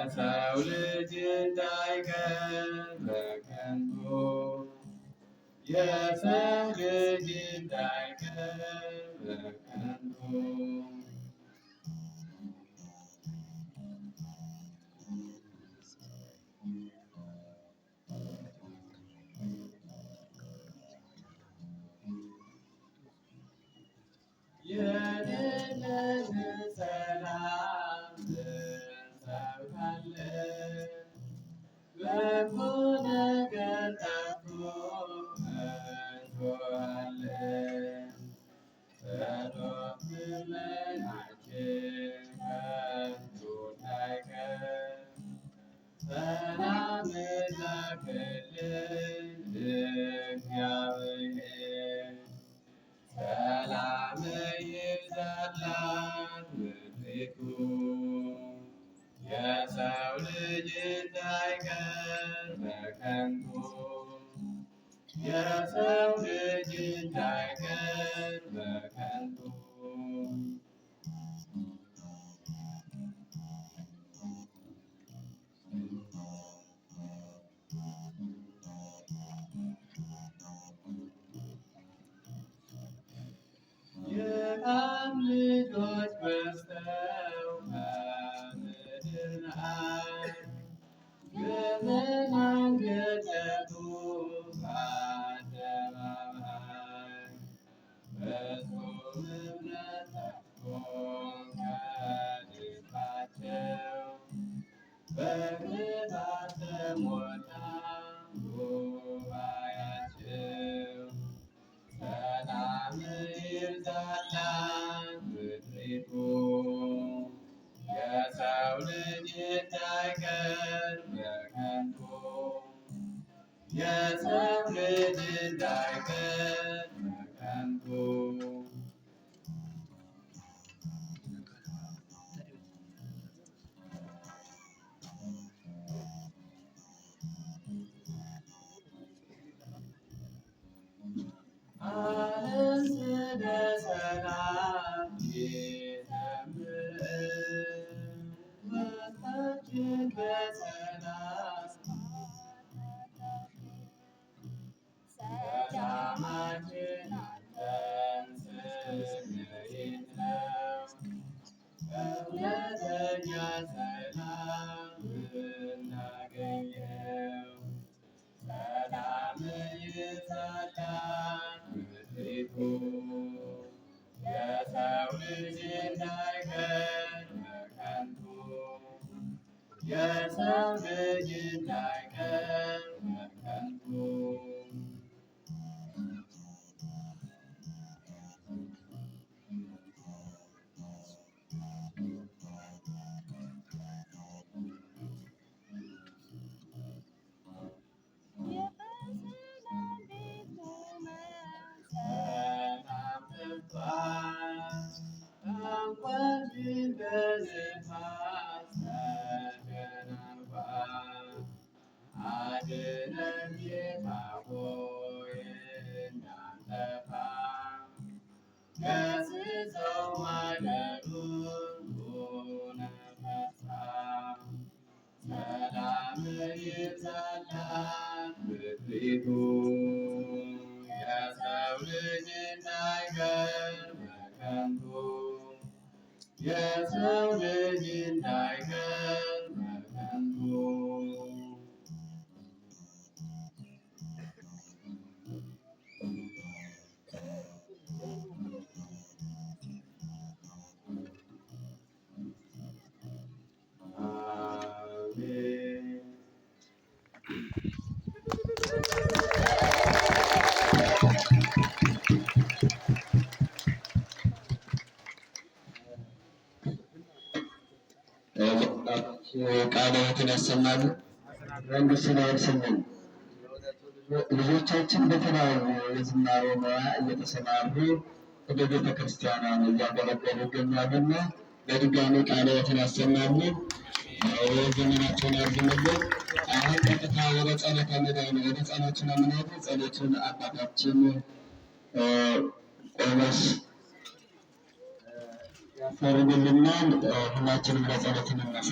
የሰው ልጅ እንዳይቀር በከንቱ የሰው ልጅ እንዳይቀር በከንቱ የሌለን ሰላም እንሰብካለን። በጎ ነገር ጠፍቶ እንጮኻለን። ጸሎት ልመናችን ከንቱ እንዳይቀር ሰላም ላክልን እግዚአብሔር። ሰላም ይብዛላት ምድሪቱ የሰው ልጅ እንዳይቀር በከንቱ የሰው ልጅ እንዳይቀር በከንቱ የአብ ልጆች በዝተው በምድር ላይ ምዕመናን ገለጡ በአደባባይ። ፍጹም እምነት ጠፍቶ ከልባቸው በክፋት ተሞላ ጉባኤያቸው። ሰላም ይብዛላት ምድሪቱ የሰው ልጅ እንዳይቀር በከንቱ የሰው ልጅ እንዳይቀር በከንቱ ዓለም ስለ ሰላም ይዘምር ወጣችን በሰላም ሰላማችን አንተን ስንይዝ ነው። እውነተኛ ሰላም እናገኘው። ሰላም ይብዛላት ምድሪቱ የሰው ልጅ እንዳይቀር በከንቱ የሰው ልጅ እንዳይቀር በከንቱ ታንኳችን በነፋስ ተጨናንቋል። አድነን ጌታ ሆይ እንዳንጠፋ ገሥጸው ማለዱን ሁነን ተስፋ። ሰላም ይብዛላት ምድሪቱ የሰው ልጅ እንዳይቀር በከንቱ የሰው ልጅ እንዳይቀር በከንቱ ቃለ ሕይወትን ያሰማሉ። መንግሥተ ሰማያትን ልጆቻችን በተለያዩ የዝማሬ ሙያ እየተሰማሩ ወደ ቤተ ክርስቲያኗን እያገለገሉ ይገኛሉና በድጋሚ ቃለ ሕይወትን ያሰማሉ። ዘመናቸውን ያርዝምልን። አሁን ቀጥታ ወደ ጸሎተ ምዕዳን ወደ ጸሎችን የምንሄድ ጸሎቱን አባታችን ቆሞስ ያሳርግልናል። ሁላችንም ለጸሎት እንነሳ።